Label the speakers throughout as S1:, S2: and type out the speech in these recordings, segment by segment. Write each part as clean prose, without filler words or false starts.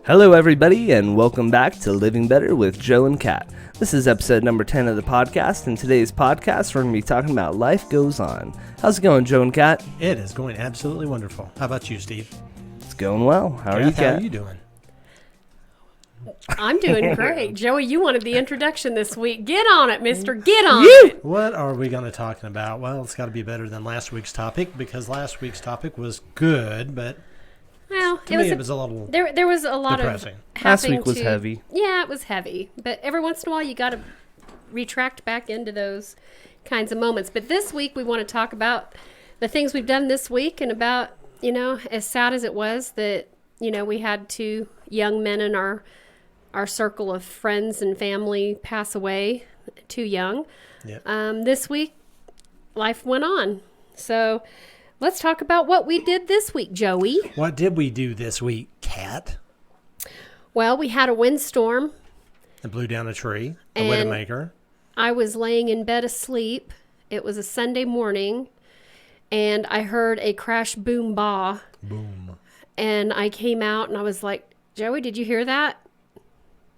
S1: Hello, everybody, and welcome back to Living Better with Joe and Kat. This is episode number 10 of the podcast, and today's podcast, we're going to be talking about life goes on. How's it going, Joe and Kat?
S2: It is going absolutely wonderful. How about you, Steve?
S1: It's going well. How are you, Kat?
S2: How are you doing?
S3: I'm doing great. Joey, you wanted the introduction this week. Get on it, mister. Get on it.
S2: What are we going to talk about? Well, it's got to be better than last week's topic because last week's topic was good, but
S3: Well,
S2: to me it was a little
S3: there was a lot
S2: depressing.
S3: of
S1: Last week was heavy.
S3: Yeah, it was heavy. But every once in a while you got to retract back into those kinds of moments. But this week we want to talk about the things we've done this week and about, as sad as it was that, we had two young men in our circle of friends and family pass away too young.
S2: Yep.
S3: This week, life went on. So let's talk about what we did this week, Joey.
S2: What did we do this week, Kat?
S3: Well, we had a windstorm.
S2: It blew down a tree, a
S3: And
S2: widowmaker.
S3: I was laying in bed asleep. It was a Sunday morning, and I heard a crash boom bah.
S2: Boom.
S3: And I came out, and I was like, Joey, did you hear that?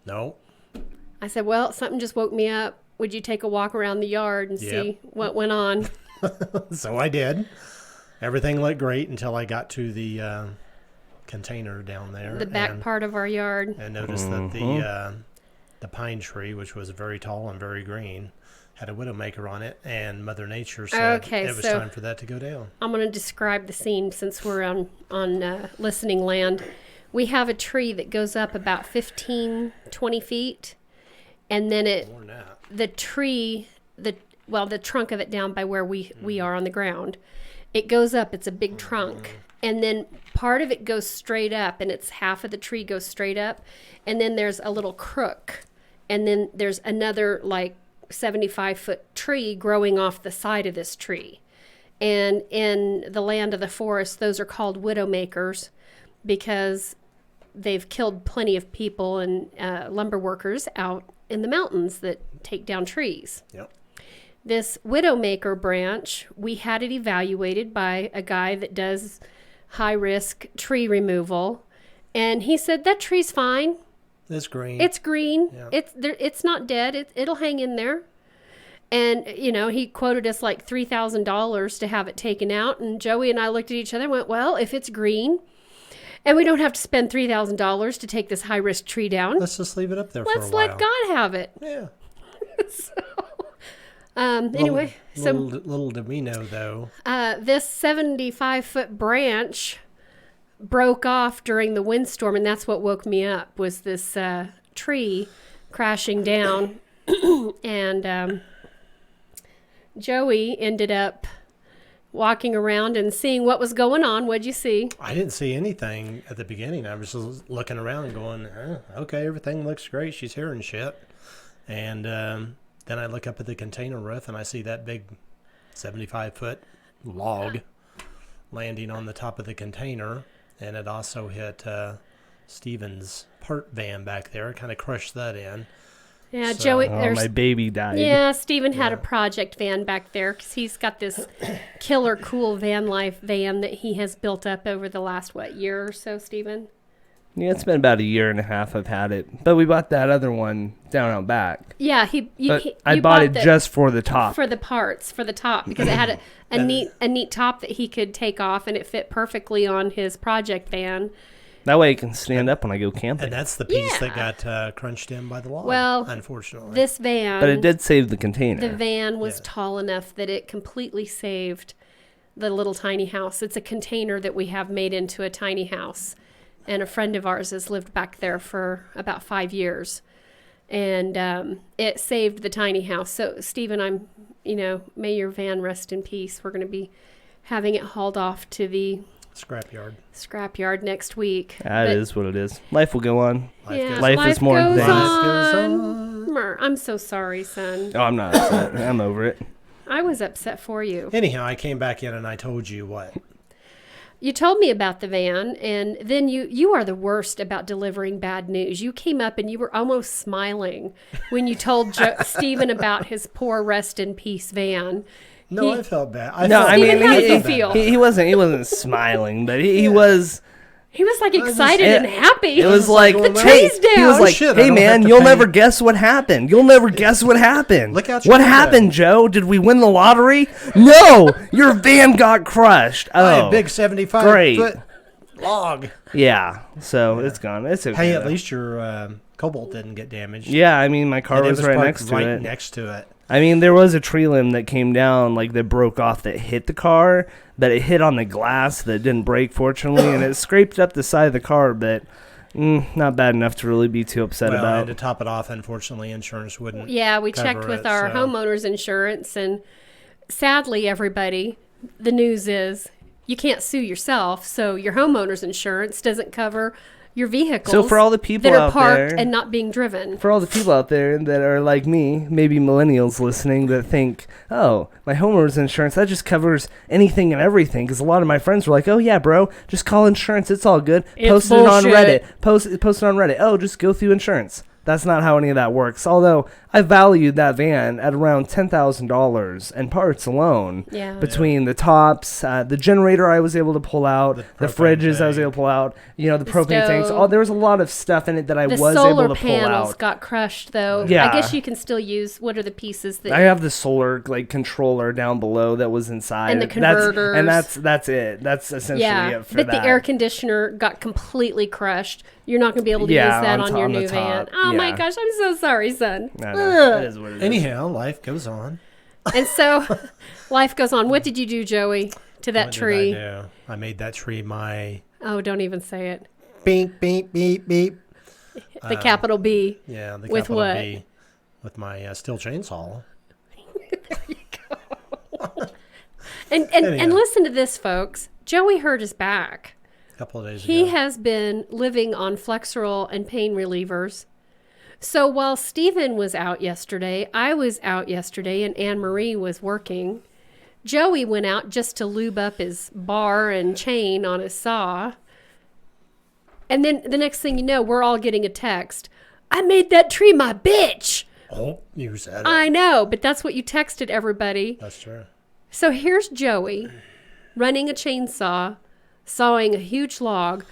S2: No.
S3: I said, well, something just woke me up. Would you take a walk around the yard and see what went on?
S2: So I did. Everything looked great until I got to the container down there.
S3: The back part of our yard.
S2: And noticed that the pine tree, which was very tall and very green, had a widowmaker on it, and Mother Nature said it was time for that to go down.
S3: I'm going to describe the scene since we're on listening land. We have a tree that goes up about 15, 20 feet, and then the tree, the trunk of it down by where we are on the ground, it goes up, it's a big trunk, and then part of it goes straight up, and it's half of the tree goes straight up, and then there's a little crook, and then there's another 75-foot tree growing off the side of this tree. And in the land of the forest, those are called widowmakers because they've killed plenty of people and lumber workers out in the mountains that take down trees.
S2: Yep.
S3: This widowmaker branch, we had it evaluated by a guy that does high-risk tree removal, and he said, that tree's fine.
S2: It's green.
S3: It's green.
S2: Yeah.
S3: It's not dead. It'll hang in there. And, he quoted us like $3,000 to have it taken out. And Joey and I looked at each other and went, well, if it's green and we don't have to spend $3,000 to take this high-risk tree down,
S2: let's just leave it up there for a while.
S3: let's let God have it.
S2: Yeah.
S3: Anyway,
S2: little did we know, though.
S3: this 75-foot branch broke off during the windstorm, and that's what woke me up, was this tree crashing down. And Joey ended up walking around and seeing what was going on. What'd you see?
S2: I didn't see anything at the beginning. I was just looking around and going, okay, everything looks great. She's hearing shit. And then I look up at the container roof and I see that big 75-foot log landing on the top of the container. And it also hit Steven's part van back there. It kind of crushed that in.
S3: Yeah, Joey.
S1: My baby died.
S3: Yeah, Steven had a project van back there because he's got this killer cool van life van that he has built up over the last, year or so, Steven?
S1: Yeah, it's been about a year and a half I've had it. But we bought that other one down out back.
S3: Yeah,
S1: I bought it just for the top.
S3: For the parts, for the top, because it had a neat top that he could take off, and it fit perfectly on his project van.
S1: That way it can stand up when I go camping.
S2: And that's the piece that got crunched in by the log, unfortunately.
S3: This van...
S1: But it did save the container.
S3: The van was tall enough that it completely saved the little tiny house. It's a container that we have made into a tiny house. And a friend of ours has lived back there for about 5 years. And it saved the tiny house. So, Stephen, may your van rest in peace. We're going to be having it hauled off to the... Scrapyard next week.
S1: That is what it is. Life will go on.
S2: Life
S1: is more
S3: goes
S1: important.
S3: on. I'm so sorry, son.
S1: Oh, I'm not upset. I'm over it.
S3: I was upset for you.
S2: Anyhow, I came back in and I told you what?
S3: You told me about the van, and then you are the worst about delivering bad news. You came up and you were almost smiling when you told Stephen about his poor rest in peace van.
S2: No, I felt bad.
S3: How did you feel?
S1: He wasn't smiling, but he was
S3: He was like excited and happy.
S1: It was like,
S3: the
S1: hey,
S3: tree's down.
S1: he was like,
S2: Shit,
S1: hey man, you'll never guess what happened. You'll never guess what happened.
S2: Look out your
S1: what
S2: window.
S1: happened, Joe? Did we win the lottery? No, your van got crushed.
S2: By
S1: Oh,
S2: a big 75
S1: great.
S2: foot log.
S1: Yeah, so it's gone. It's okay.
S2: Hey, at
S1: though.
S2: least your Cobalt didn't get damaged.
S1: Yeah, I mean, my car
S2: And it
S1: was right
S2: parked
S1: next to
S2: right
S1: it.
S2: next to it.
S1: I mean, there was a tree limb that came down, like that broke off, that hit the car, but it hit on the glass that didn't break, fortunately, and it scraped up the side of the car, but not bad enough to really be too upset
S2: Well,
S1: about.
S2: and to top it off, unfortunately, insurance wouldn't.
S3: Yeah, we
S2: cover
S3: checked with
S2: it,
S3: our
S2: so-
S3: homeowners insurance, and sadly, everybody, the news is you can't sue yourself, so your homeowner's insurance doesn't cover your vehicles.
S1: So for all the people
S3: that are
S1: out
S3: parked
S1: there,
S3: and not being driven.
S1: for all the people out there that are like me, maybe millennials listening, that think, oh, my homeowner's insurance, that just covers anything and everything. Because a lot of my friends were like, oh yeah, bro, just call insurance, it's all good.
S3: It's
S1: Post it on
S3: bullshit.
S1: Reddit. Post it on Reddit. Oh, just go through insurance. That's not how any of that works. Although I valued that van at around $10,000 and parts alone.
S3: Yeah.
S1: Between the tops, the generator I was able to pull out, the
S2: propane
S1: fridges I was
S2: tank.
S1: able to pull out, the propane tanks.
S3: stove.
S1: There was a lot of stuff in it that I
S3: The
S1: was
S3: solar
S1: able to pull
S3: panels
S1: out.
S3: got crushed, though.
S1: Yeah.
S3: I guess you can still use, what are the pieces that...
S1: I have the solar controller down below that was inside.
S3: And the converters.
S1: That's it. That's essentially it for
S3: but
S1: that.
S3: the air conditioner got completely crushed. You're not going to be able to
S1: Yeah,
S3: use that
S1: on
S3: on your
S1: on the
S3: new van.
S1: top,
S3: Oh my
S1: yeah.
S3: gosh, I'm so sorry, son.
S1: I know. It is what it is.
S2: Anyhow, life goes on.
S3: And so life goes on. What did you do, Joey, to that
S2: What
S3: tree?
S2: did I do? I made that tree my
S3: Oh, don't even say it.
S2: beep, beep, beep, beep.
S3: The capital B.
S2: Yeah, the
S3: With
S2: capital
S3: what?
S2: B. With my steel chainsaw.
S3: And
S2: Anyhow.
S3: listen to this, folks. Joey hurt his back.
S2: A couple of days
S3: He
S2: ago.
S3: has been living on Flexeril and pain relievers. So while Stephen was out yesterday, I was out yesterday, and Anne Marie was working. Joey went out just to lube up his bar and chain on his saw. And then the next thing you know, we're all getting a text. I made that tree my bitch.
S2: Oh, you said it.
S3: I know, but that's what you texted everybody.
S2: That's true.
S3: So here's Joey running a chainsaw, sawing a huge log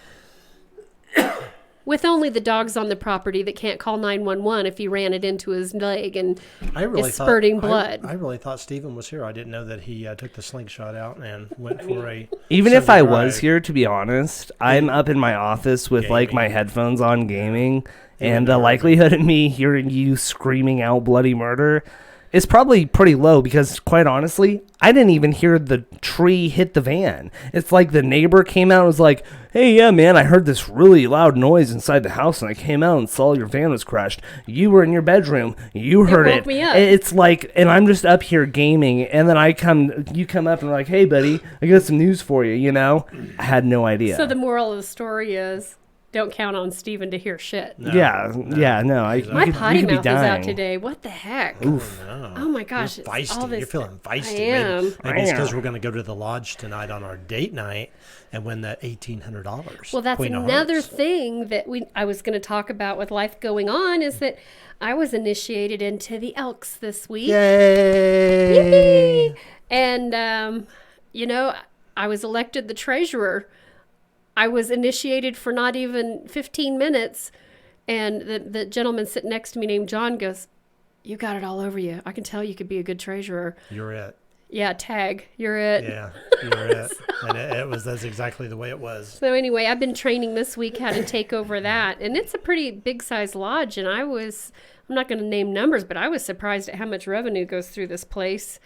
S3: with only the dogs on the property that can't call 911 if he ran it into his leg and
S2: I really
S3: is spurting blood.
S2: I really thought Stephen was here. I didn't know that he took the slingshot out and went for a.
S1: Even if
S2: Sunday
S1: I was
S2: drive.
S1: here, to be honest, I'm up in my office with
S2: Gaming.
S1: my headphones on gaming, and the likelihood of me hearing you screaming out bloody murder is probably pretty low because, quite honestly, I didn't even hear the tree hit the van. It's like the neighbor came out and was like, hey, yeah, man, I heard this really loud noise inside the house, and I came out and saw your van was crashed. You were in your bedroom. You heard
S3: woke
S1: it.
S3: me up.
S1: It's like, and I'm just up here gaming, and then you come up and like, hey, buddy, I got some news for you, I had no idea.
S3: So the moral of the story is don't count on Steven to hear shit.
S2: No,
S1: yeah, no,
S3: My
S1: you
S3: potty
S1: could be
S3: mouth is out
S1: dying.
S3: today. What the heck?
S1: Oof.
S2: No.
S3: Oh my gosh.
S2: You're
S3: it's all
S2: feisty.
S3: this-
S2: You're feeling feisty.
S3: I am.
S2: Maybe it's because we're going to go to the lodge tonight on our date night and win that $1,800.
S3: Well, that's
S2: Queen of
S3: another
S2: Hearts.
S3: thing that I was going to talk about with life going on is that I was initiated into the Elks this week.
S2: Yay!
S3: And, I was elected the treasurer. I was initiated for not even 15 minutes. And the gentleman sitting next to me named John goes, you got it all over you. I can tell you could be a good treasurer.
S2: You're it.
S3: Yeah, tag. You're it.
S2: Yeah, you're it. And that's exactly the way it was.
S3: So anyway, I've been training this week how to take over that. And it's a pretty big size lodge. And I'm not going to name numbers, but I was surprised at how much revenue goes through this place.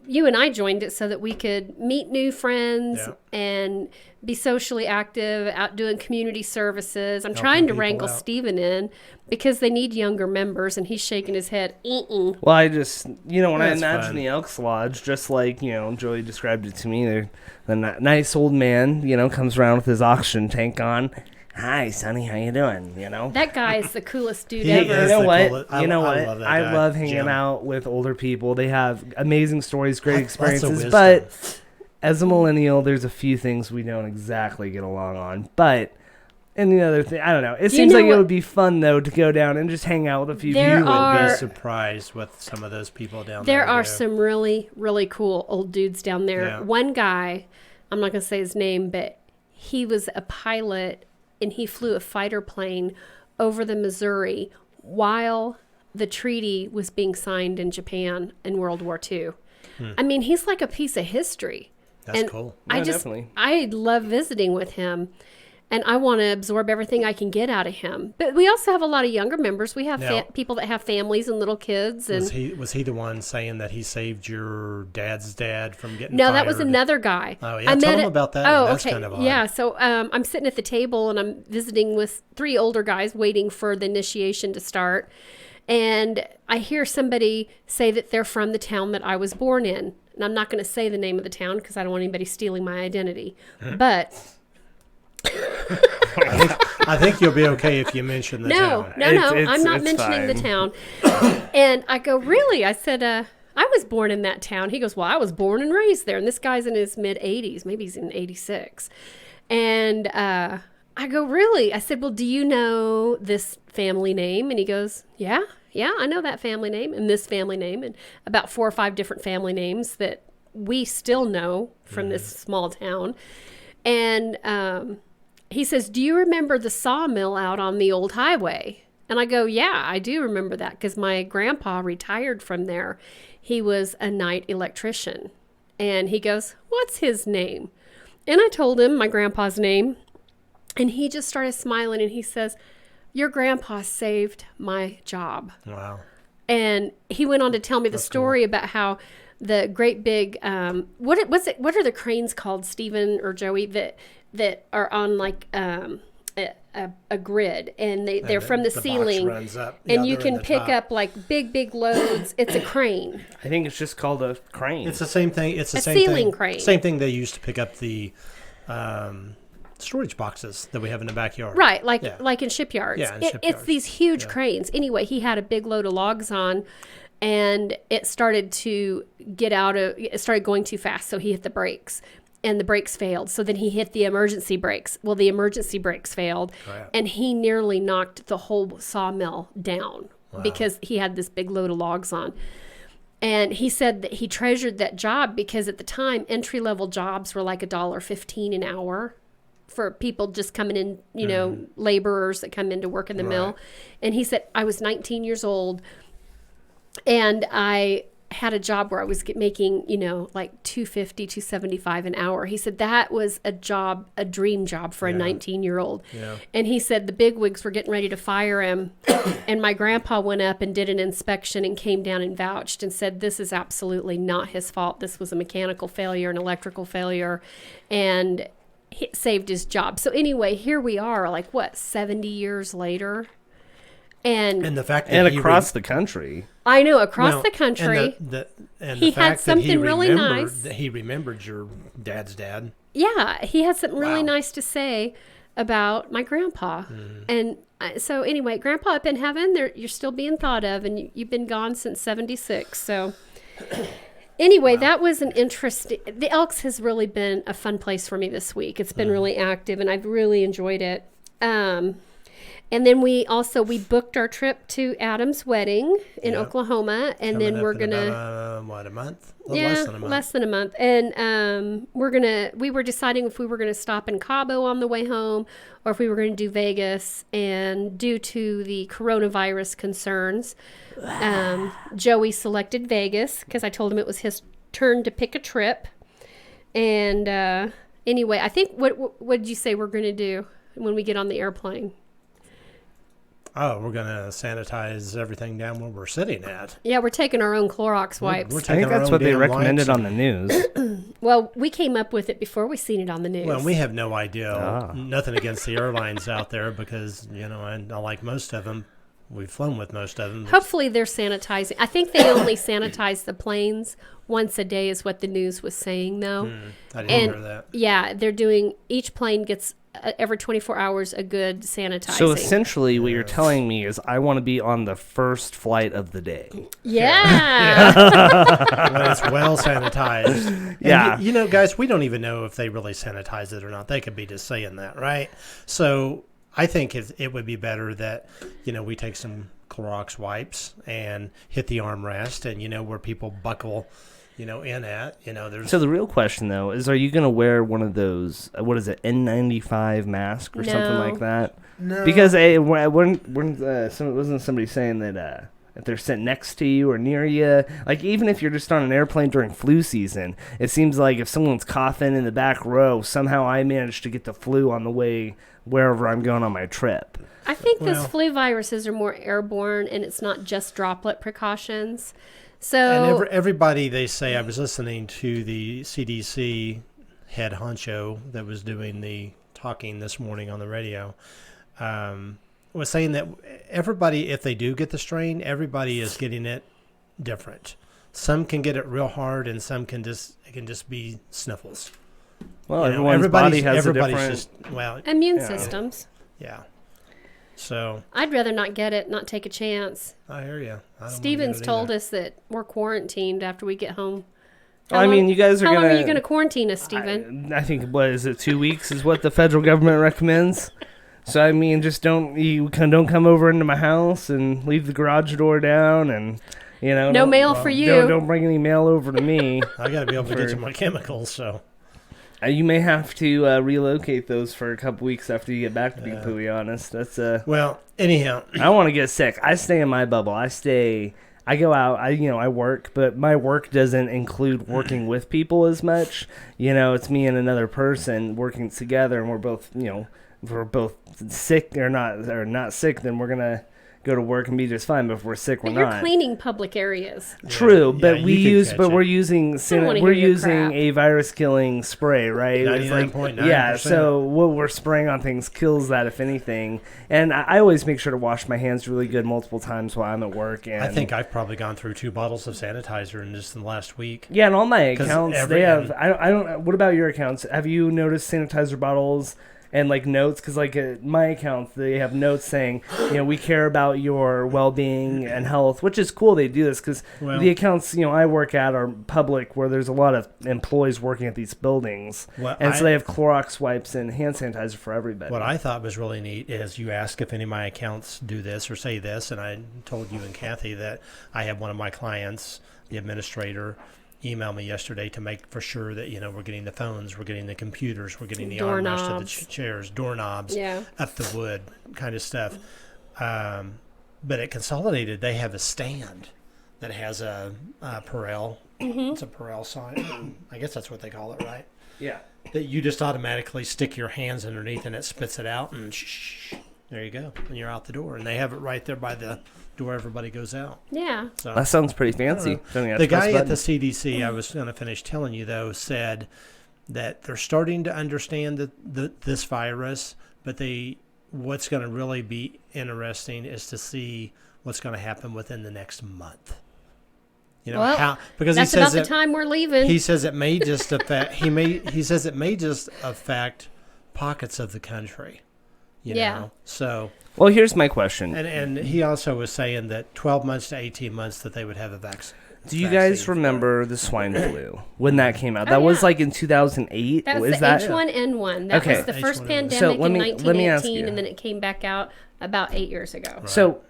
S3: You and I joined it so that we could meet new friends
S2: Yeah.
S3: and be socially active, out doing community services. I'm
S2: Helping
S3: trying to
S2: people
S3: wrangle
S2: out.
S3: Steven in because they need younger members, and he's shaking his head.
S1: Well, I just, when I
S2: That's
S1: imagine
S2: fun.
S1: the Elks Lodge, just like, Joey described it to me, the nice old man, comes around with his oxygen tank on. Hi, Sonny, how you doing?
S3: That guy is the coolest dude
S2: He
S3: ever.
S2: is.
S1: You know
S2: the
S1: what?
S2: coolest-
S1: You know
S2: I
S1: what?
S2: love that
S1: I
S2: guy,
S1: love hanging
S2: Jim.
S1: out with older people. They have amazing stories, great
S2: Lots of
S1: experiences.
S2: wisdom.
S1: But as a millennial, there's a few things we don't exactly get along on. But and the other thing, I don't know. It seems
S3: know
S1: like it
S3: what-
S1: would be fun though to go down and just hang out with a few
S3: There
S1: people.
S3: are-
S2: Be surprised with some of those people down there.
S3: There are
S2: too.
S3: some really, really cool old dudes down there.
S2: Yeah.
S3: One guy, I'm not going to say his name, but he was a pilot and he flew a fighter plane over the Missouri while the treaty was being signed in Japan in World War II. I mean, he's like a piece of history.
S2: That's cool.
S1: Definitely.
S3: I love visiting with him, and I want to absorb everything I can get out of him. But we also have a lot of younger members. We have people that have families and little kids. And
S2: was he the one saying that he saved your dad's dad from getting
S3: no,
S2: fired?
S3: that was another guy.
S2: Oh, yeah. Tell him about that.
S3: Oh,
S2: That's
S3: okay.
S2: kind of odd.
S3: Yeah, so I'm sitting at the table, and I'm visiting with 3 older guys waiting for the initiation to start. And I hear somebody say that they're from the town that I was born in. And I'm not going to say the name of the town because I don't want anybody stealing my identity. But
S2: I think you'll be okay if you mention the town.
S3: No, I'm not mentioning the town. And I go, really? I said, I was born in that town. He goes, well, I was born and raised there. And this guy's in his mid-80s. Maybe he's in 86. And I go, really? I said, well, do you know this family name? And he goes, yeah, I know that family name and this family name and about 4 or 5 different family names that we still know from this small town. And he says, do you remember the sawmill out on the old highway? And I go, yeah, I do remember that because my grandpa retired from there. He was a night electrician. And he goes, what's his name? And I told him my grandpa's name. And he just started smiling and he says, your grandpa saved my job.
S2: Wow.
S3: And he went on to tell me the story about how the great big, what are the cranes called, Stephen or Joey, that are on like a grid and they're from the ceiling
S2: runs up.
S3: and you can pick up like big loads. It's a crane.
S1: I think it's just called a crane.
S2: It's the same thing. It's the same
S3: ceiling
S2: thing.
S3: crane.
S2: Same thing they used to pick up the storage boxes that we have in the backyard.
S3: Right, like in shipyards.
S2: Yeah, in
S3: It's
S2: shipyards.
S3: these huge cranes. Anyway, he had a big load of logs on, and it started to it started going too fast, so he hit the brakes, and the brakes failed. So then he hit the emergency brakes. Well, the emergency brakes failed, and he nearly knocked the whole sawmill down because he had this big load of logs on. And he said that he treasured that job because at the time, entry-level jobs were like $1.15 an hour for people just coming in, laborers that come in to work in the mill. And he said, I was 19 years old and I had a job where I was making, like $2.50, $2.75 an hour. He said that was a dream job for a 19-year-old. Yeah. And he said the bigwigs were getting ready to fire him. And my grandpa went up and did an inspection and came down and vouched and said, this is absolutely not his fault. This was a mechanical failure, an electrical failure. And he saved his job. So anyway, here we are, 70 years later. And
S2: the fact that
S1: across the country.
S3: I know, across the country.
S2: And
S3: he
S2: the fact
S3: had something
S2: that
S3: really nice.
S2: That he remembered your dad's dad.
S3: Yeah, he had something really nice to say about my grandpa. And so anyway, Grandpa up in heaven, you're still being thought of, and you've been gone since 76. So anyway, that was an interesting. The Elks has really been a fun place for me this week. It's been really active, and I've really enjoyed it. And then we booked our trip to Adam's wedding in Oklahoma, and then we're gonna
S2: a month?
S3: Less than a month. And we were deciding if we were gonna stop in Cabo on the way home, or if we were gonna do Vegas. And due to the coronavirus concerns, Joey selected Vegas because I told him it was his turn to pick a trip. And anyway, I think what did you say we're gonna do when we get on the airplane?
S2: Oh, we're going to sanitize everything down where we're sitting at.
S3: Yeah, we're taking our own Clorox wipes.
S2: We're
S1: I think that's what they recommended on the news.
S3: Well, we came up with it before we seen it on the news.
S2: Well, we have no idea. Nothing against the airlines out there because, I like most of them. We've flown with most of them.
S3: Hopefully they're sanitizing. I think they only sanitize the planes once a day is what the news was saying, though.
S2: I didn't hear that.
S3: Yeah, they're doing, each plane gets every 24 hours a good sanitizing.
S1: So essentially what you're telling me is I want to be on the first flight of the day.
S3: Yeah.
S2: When it's well sanitized.
S1: Yeah.
S2: And guys, we don't even know if they really sanitize it or not. They could be just saying that, right? So I think it would be better that, we take some Clorox wipes and hit the armrest and, where people buckle in at. There's
S1: So the real question though is, are you gonna wear one of those? What is it, N95 mask or something like that?
S2: no
S1: Because wasn't somebody saying that if they're sitting next to you or near you, like even if you're just on an airplane during flu season, it seems like if someone's coughing in the back row, somehow I managed to get the flu on the way wherever I'm going on my trip.
S3: I think those flu viruses are more airborne, and it's not just droplet precautions. So
S2: and everybody, they say, I was listening to the CDC head honcho that was doing the talking this morning on the radio, was saying that everybody, if they do get the strain, everybody is getting it different. Some can get it real hard, and some can just be sniffles.
S1: Well, everyone's body has a different
S3: immune systems.
S2: Yeah. So
S3: I'd rather not get it, not take a chance.
S2: I hear you.
S3: Steven's told us that we're quarantined after we get home.
S1: You guys are
S3: How long are you going to quarantine us, Steven?
S1: I think, 2 weeks is what the federal government recommends. So just don't come over into my house and leave the garage door down, and
S3: no mail for you.
S1: Don't bring any mail over to me.
S2: I got to be able to get to my chemicals, so.
S1: You may have to relocate those for a couple weeks after you get back, to be completely honest. That's
S2: Well, anyhow.
S1: I don't want to get sick. I stay in my bubble. I go out. I work, but my work doesn't include working with people as much. It's me and another person working together, and we're both sick or not sick, then we're gonna go to work and be just fine. But if we're sick, we're
S3: You're
S1: not.
S3: cleaning public areas.
S1: True, but we're using
S3: crap.
S1: a virus killing spray, right? It's
S2: 99.9%.
S1: Yeah, so what we're spraying on things kills that, if anything. And I always make sure to wash my hands really good multiple times while I'm at work. And
S2: I think I've probably gone through 2 bottles of sanitizer in just the last week.
S1: Yeah, and all my accounts they have. I don't. What about your accounts? Have you noticed sanitizer bottles? And notes, because my accounts, they have notes saying, we care about your well-being and health, which is cool. They do this because the accounts, I work at are public, where there's a lot of employees working at these buildings, so they have Clorox wipes and hand sanitizer for everybody.
S2: What I thought was really neat is you ask if any of my accounts do this or say this, and I told you and Kathy that I have one of my clients, the administrator, emailed me yesterday to make for sure that we're getting the phones, we're getting the computers, we're getting the armrests of the chairs, doorknobs, up the wood kind of stuff. But at Consolidated, they have a stand that has a Perel. Mm-hmm. It's a Perel sign. I guess that's what they call it, right?
S1: Yeah.
S2: That you just automatically stick your hands underneath and it spits it out, and there you go, and you're out the door. And they have it right there by the door everybody goes out.
S3: Yeah.
S2: So
S1: that sounds pretty fancy.
S2: The guy at the CDC, I was going to finish telling you, though, said that they're starting to understand this virus, but what's going to really be interesting is to see what's going to happen within the next month. Because
S3: that's
S2: he says
S3: about the time we're leaving.
S2: He says it may just affect. He says it may just affect pockets of the country. You know? So.
S1: Well, here's my question.
S2: And he also was saying that 12 months to 18 months that they would have a vaccine.
S1: Do you guys remember the swine flu when that came out? That was in 2008.
S3: That was the H1N1. That was the first pandemic in 1918, and then it came back out about 8 years ago.
S2: Right.
S1: So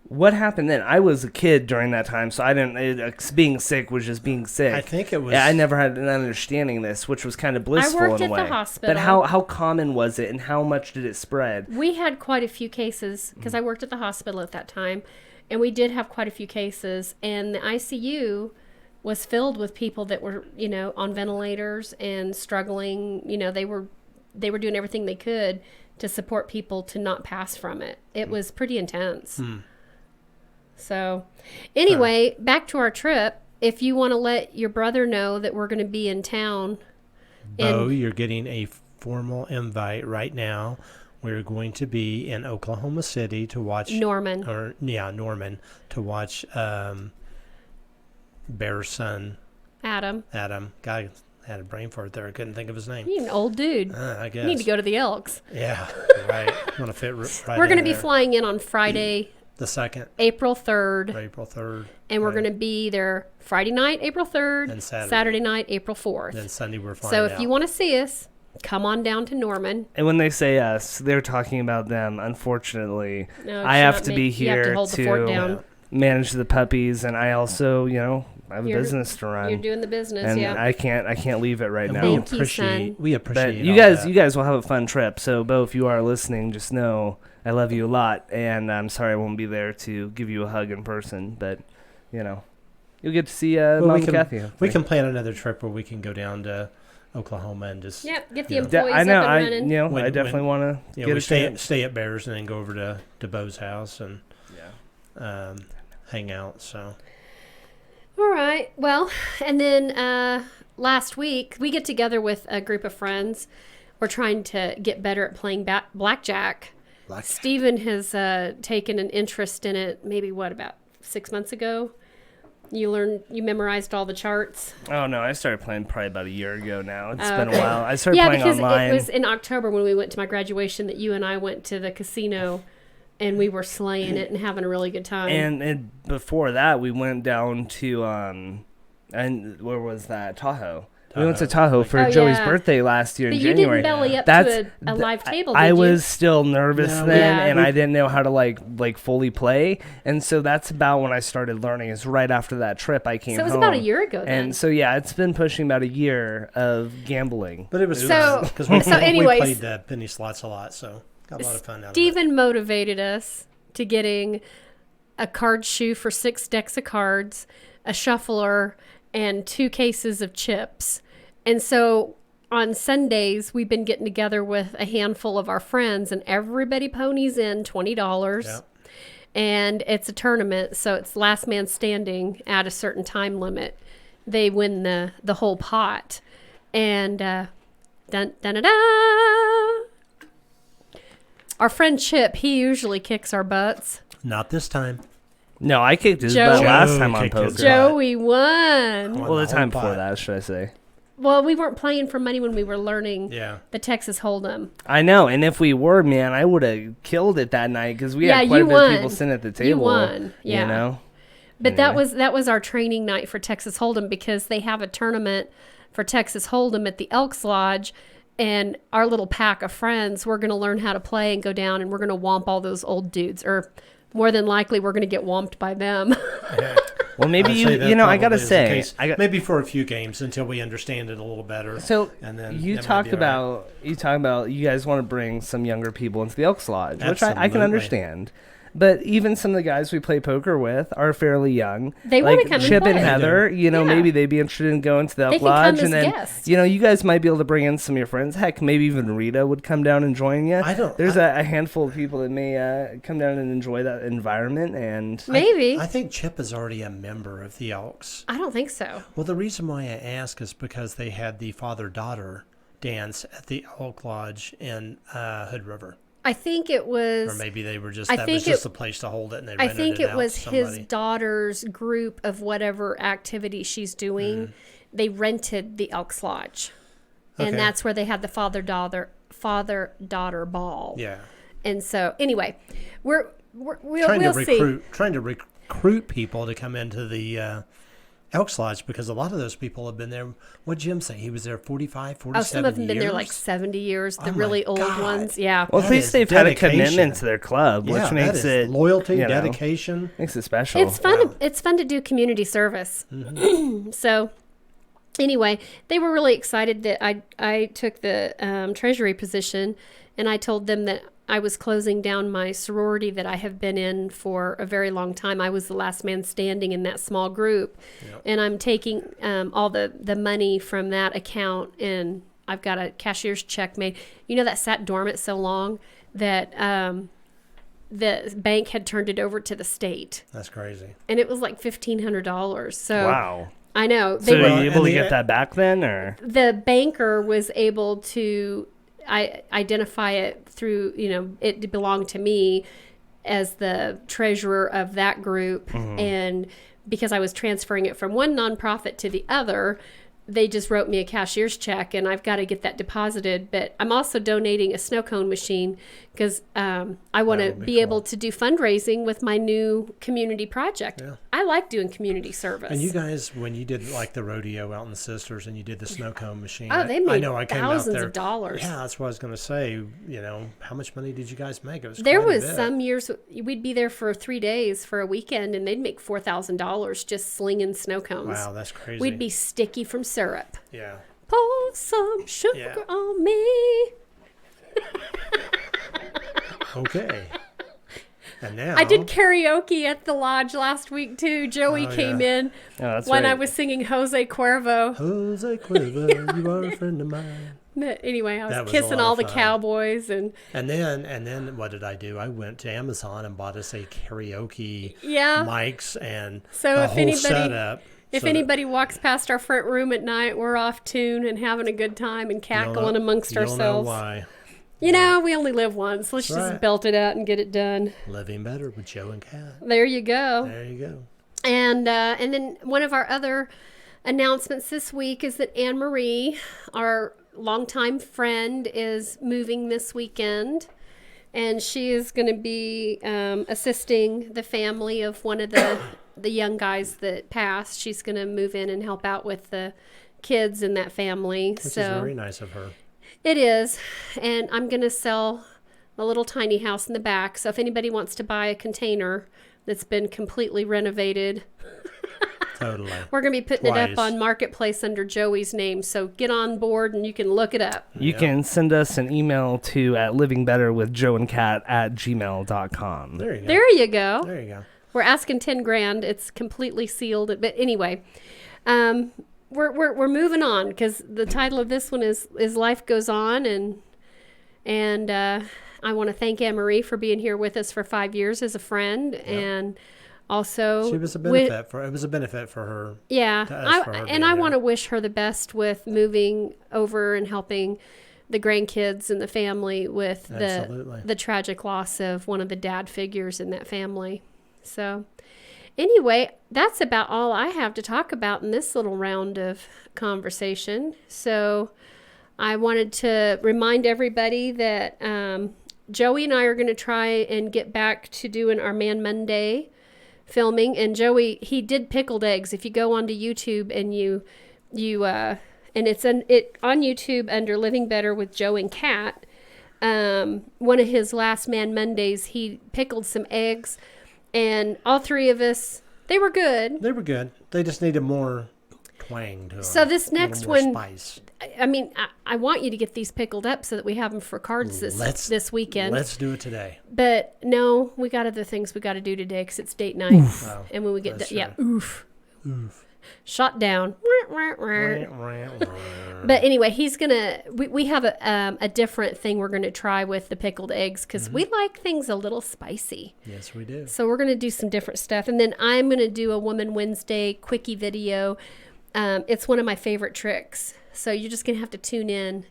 S1: what happened then? I was a kid during that time, so I didn't. Being sick was just being sick.
S2: I think it was.
S1: I never had an understanding of this, which was kind of blissful in a way.
S3: I worked at the hospital.
S1: But how common was it, and how much did it spread?
S3: We had quite a few cases because I worked at the hospital at that time, and we did have quite a few cases. And the ICU was filled with people that were, on ventilators and struggling. They were doing everything they could to support people to not pass from it. It was pretty intense. So, anyway, back to our trip. If you want to let your brother know that we're going to be in town.
S2: Bo, you're getting a formal invite right now. We're going to be in Oklahoma City to watch...
S3: Norman,
S2: to watch Bear's son.
S3: Adam.
S2: Guy had a brain fart there. I couldn't think of his name.
S3: He's an old dude.
S2: I guess.
S3: You need to go to the Elks.
S2: Yeah, right. I'm going to fit right
S3: We're going to
S2: in
S3: be
S2: there.
S3: flying in on Friday...
S2: The 2nd.
S3: April 3rd.
S2: April 3rd.
S3: And we're going to be there Friday night, April 3rd.
S2: And
S3: Saturday night, April 4th.
S2: Then Sunday we're flying
S3: So
S2: out.
S3: if you want to see us, come on down to Norman.
S1: And when they say us, they're talking about them. Unfortunately,
S3: No,
S1: I have to be here
S3: you have to hold the fort down.
S1: manage the puppies, and I also, I have a
S3: You're-
S1: business to run.
S3: You're doing the business,
S1: and
S3: yeah.
S1: I can't leave it right
S2: And
S1: now.
S3: Thank you, son.
S2: we
S1: But
S2: appreciate
S1: you
S2: all
S1: guys,
S2: that.
S1: you guys will have a fun trip. So, Bo, if you are listening, just know I love you a lot, and I'm sorry I won't be there to give you a hug in person. But you'll get to see Mom and Kathy.
S2: We can plan another trip where we can go down to Oklahoma and just
S3: Yep, get the
S2: Yeah.
S3: employees
S1: I know.
S3: up and running.
S2: When-
S1: I definitely want to get
S2: we
S1: a chance.
S2: stay at Bears and then go over to Bo's house and hang out. So
S3: All right. Well, and then last week we get together with a group of friends. We're trying to get better at playing blackjack. Steven has taken an interest in it. Maybe about 6 months ago. You memorized all the charts.
S1: Oh no, I started playing probably about a year ago now. It's been a while. I started playing
S3: because
S1: online.
S3: it was in October when we went to my graduation that you and I went to the casino, and we were slaying it and having a really good time.
S1: And before that, we went down to and where was that? Tahoe. We went to Tahoe for Joey's birthday last year in
S3: but you
S1: January.
S3: didn't belly up to a live table, did
S1: I
S3: you?
S1: was still nervous
S2: No,
S1: then,
S3: Yeah.
S1: and I didn't know how to like fully play. And so that's about when I started learning. Is right after that trip I came
S3: So it was
S1: home.
S3: about a year ago then.
S1: And so yeah, it's been pushing about a year of gambling.
S2: but it was
S3: So-
S2: because we
S3: anyways-
S2: played the penny slots a lot, so got a lot of fun out of it.
S3: Steven motivated us to getting a card shoe for 6 decks of cards, a shuffler, and 2 cases of chips. And so on Sundays, we've been getting together with a handful of our friends, and everybody ponies in $20.
S2: Yep.
S3: And it's a tournament, so it's last man standing at a certain time limit. They win the whole pot. And dun, dun, dun, dun. Our friend Chip, he usually kicks our butts.
S2: Not this time.
S1: No, I kicked his
S3: Joe-
S1: butt last
S2: Joe
S1: time on
S2: kicked his
S1: poker.
S2: butt.
S3: Joey won.
S2: Won
S1: Well, the
S2: the
S1: time
S2: whole
S1: before
S2: pot.
S1: that, should I say?
S3: Well, we weren't playing for money when we were learning
S2: Yeah.
S3: the Texas Hold'em.
S1: I know, and if we were, man, I would have killed it that night because we
S3: Yeah,
S1: had quite a
S3: you
S1: bit of
S3: won.
S1: people sitting at the table.
S3: You won, yeah.
S1: You know?
S3: But that
S1: Anyway.
S3: was our training night for Texas Hold'em because they have a tournament for Texas Hold'em at the Elks Lodge, and our little pack of friends, we're going to learn how to play and go down, and we're going to whomp all those old dudes, or more than likely we're going to get whomped by them.
S1: Well, maybe
S2: I'd say that
S1: I
S2: probably
S1: gotta
S2: is the
S1: say,
S2: case. maybe for a few games until we understand it a little better.
S1: so
S2: and then
S1: you
S2: that might
S1: talked
S2: be all right.
S1: about you guys want to bring some younger people into the Elks Lodge, which I can
S2: Absolutely.
S1: understand. But even some of the guys we play poker with are fairly young.
S3: They
S1: like
S3: wanna come and
S1: Chip and
S3: play.
S1: Heather,
S3: Yeah.
S1: maybe they'd be interested in going to the
S3: They
S1: Elk
S3: can come
S1: Lodge,
S3: as
S1: and then
S3: guests.
S1: you guys might be able to bring in some of your friends. Heck, maybe even Rita would come down and join you. There's a handful of people that may come down and enjoy that environment, and
S3: Maybe.
S2: I think Chip is already a member of the Elks.
S3: I don't think so.
S2: Well, the reason why I ask is because they had the father-daughter dance at the Elk Lodge in Hood River.
S3: I think it was...
S2: Or maybe they were just,
S3: I
S2: that
S3: think
S2: was just the place to hold it and they
S3: I
S2: rented
S3: think
S2: it
S3: it
S2: out
S3: was
S2: to
S3: his
S2: somebody.
S3: daughter's group of whatever activity she's doing. They rented the Elks Lodge.
S2: Okay.
S3: And that's where they had the father-daughter ball.
S2: Yeah.
S3: And so, anyway, we'll
S2: Trying to recruit people to come into the Elks Lodge because a lot of those people have been there. What did Jim say? He was there 45, 47
S3: some of them
S2: years?
S3: been there like 70 years. The
S2: Oh my
S3: really old
S2: God.
S3: ones. Yeah.
S1: well, at
S2: That
S1: least
S2: is
S1: they've had a
S2: dedication.
S1: commitment to their club,
S2: Yeah,
S1: which
S2: that
S1: makes
S2: is
S1: it
S2: loyalty,
S1: you know,
S2: dedication.
S1: makes it special.
S3: It's fun.
S2: Wow.
S3: It's fun to do community service. So, anyway, they were really excited that I took the treasury position, and I told them that I was closing down my sorority that I have been in for a very long time. I was the last man standing in that small group, and I'm taking all the money from that account, and I've got a cashier's check made. You know, that sat dormant so long that the bank had turned it over to the state.
S2: That's crazy.
S3: And it was like $1,500. So
S1: wow.
S3: I know
S1: So
S3: they
S1: are
S3: were,
S1: you able to
S2: and
S1: get
S2: the-
S1: that back then, or
S3: the banker was able to identify it through, it belonged to me as the treasurer of that group. And because I was transferring it from one nonprofit to the other, they just wrote me a cashier's check, and I've got to get that deposited. But I'm also donating a snow cone machine because I want to be able to do fundraising with my new community project.
S2: Yeah.
S3: I like doing community service.
S2: And you guys, when you did like the rodeo out in the Sisters and you did the snow cone machine,
S3: Oh, they made
S2: I know I came out
S3: thousands
S2: there.
S3: of dollars.
S2: Yeah, that's what I was going to say. You know, how much money did you guys make? It was
S3: There
S2: quite a
S3: was
S2: bit.
S3: some years we'd be there for 3 days for a weekend, and they'd make $4,000 just slinging snow cones.
S2: Wow, that's crazy.
S3: We'd be sticky from syrup.
S2: Yeah.
S3: Pour some sugar
S2: Yeah.
S3: on me.
S2: Okay. And now
S3: I did karaoke at the lodge last week too. Joey
S2: Oh,
S3: came
S2: yeah.
S3: in
S1: Oh, that's
S3: when
S1: right.
S3: I was singing Jose Cuervo.
S2: Jose Quiver, you are a friend of mine.
S3: But anyway, I
S2: That
S3: was
S2: was a
S3: kissing
S2: lot
S3: all
S2: of
S3: the
S2: fun.
S3: cowboys and
S2: And then what did I do? I went to Amazon and bought us a karaoke
S3: yeah.
S2: mics and
S3: So
S2: the
S3: if
S2: whole
S3: anybody-
S2: setup.
S3: If
S2: so that
S3: anybody walks past our front room at night, we're off tune and having a good time and
S2: you'll
S3: cackling
S2: know-
S3: amongst
S2: you'll know
S3: ourselves.
S2: why.
S3: You know, we only live once. Let's
S2: That's
S3: just
S2: right.
S3: belt it out and get it done.
S2: Living better with Joe and Kat.
S3: There you go.
S2: There you go.
S3: And then one of our other announcements this week is that Anne Marie, our longtime friend, is moving this weekend. And she is going to be assisting the family of one of the young guys that passed. She's going to move in and help out with the kids in that family.
S2: Which
S3: so
S2: is very nice of her.
S3: it is. And I'm going to sell a little tiny house in the back. So if anybody wants to buy a container that's been completely renovated,
S2: Totally.
S3: we're going to be putting it
S2: Twice.
S3: up on Marketplace under Joey's name. So get on board and you can look it up.
S1: You can send us an email to at livingbetterwithjoeandcat@gmail.com.
S2: There you go.
S3: There you go.
S2: There you go.
S3: We're asking 10 grand. It's completely sealed. But anyway, we're moving on because the title of this one is Life Goes On. And I want to thank Anne Marie for being here with us for 5 years as a friend. And also,
S2: She was a benefit for. It was a benefit for her.
S3: yeah.
S2: to us for her
S3: And
S2: being
S3: I
S2: there.
S3: want to wish her the best with moving over and helping the grandkids and the family with
S2: Absolutely.
S3: the tragic loss of one of the dad figures in that family. So anyway, that's about all I have to talk about in this little round of conversation. So I wanted to remind everybody that Joey and I are going to try and get back to doing our Man Monday filming. And Joey, he did pickled eggs. If you go onto YouTube and you and it's on YouTube under Living Better with Joe and Kat, one of his last Man Mondays, he pickled some eggs, and all three of us, they were good.
S2: They were good. They just needed more twang to them.
S3: So this next
S2: a little more
S3: one-
S2: spice.
S3: I mean, I want you to get these pickled up so that we have them for cards this weekend.
S2: Let's do it today.
S3: But no, we got other things we got to do today because it's date night.
S2: Oh,
S3: And when we get
S2: that's
S3: yeah,
S2: right.
S3: oof, shot down. But
S2: But
S3: anyway, he's gonna. We have a different thing we're gonna try with the pickled eggs because we like things a little spicy.
S2: yes, we do.
S3: So we're gonna do some different stuff, and then I'm gonna do a Woman Wednesday quickie video. It's one of my favorite tricks. So you're just gonna have to tune in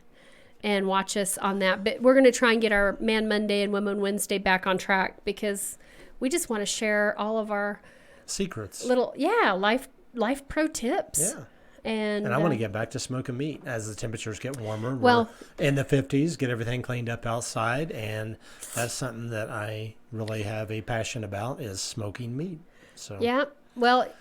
S3: and watch us on that. But we're gonna try and get our Man Monday and Woman Wednesday back on track because we just want to share all of our
S2: Secrets.
S3: little life pro tips.
S2: Yeah.
S3: And
S2: And I want to get back to smoking meat as the temperatures get warmer.
S3: Well-
S2: We're in the 50s, get everything cleaned up outside, and that's something that I really have a passion about is smoking meat. So
S3: yeah. Well,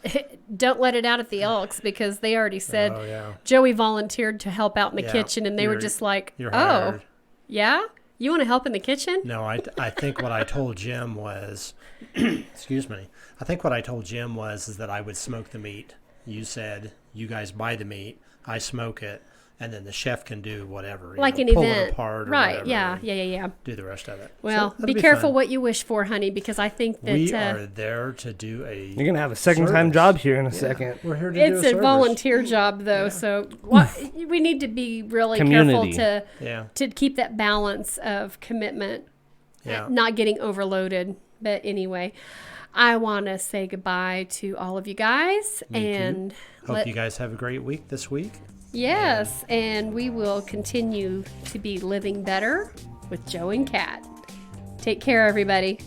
S3: don't let it out at the Elks because they already said
S2: Oh yeah.
S3: Joey volunteered to help out in the
S2: Yeah,
S3: kitchen, and they were
S2: you're-
S3: just like,
S2: You're
S3: "Oh,
S2: hired.
S3: yeah, you want to help in the kitchen?"
S2: No, I think what I told Jim was, excuse me. I think what I told Jim was is that I would smoke the meat. You said you guys buy the meat, I smoke it, and then the chef can do whatever.
S3: Like an
S2: pull it
S3: event,
S2: apart or
S3: right?
S2: whatever
S3: Yeah,
S2: and
S3: yeah.
S2: Do the rest of it.
S3: Well,
S2: So that'll
S3: be careful
S2: fun.
S3: what you wish for, honey, because I think that
S2: We are there to do a.
S1: You're gonna have a second time
S2: Service.
S1: job here in a second.
S2: We're here to
S3: it's
S2: do
S3: a
S2: service.
S3: volunteer job, though. So we need to be really
S1: Community.
S3: careful
S2: Yeah,
S3: to keep that balance of commitment,
S2: yeah.
S3: not getting overloaded. But anyway, I want to say goodbye to all of you guys,
S2: Me too.
S3: and
S2: Hope you guys have a great week this week.
S3: yes, and we will continue to be living better with Joe and Kat. Take care, everybody.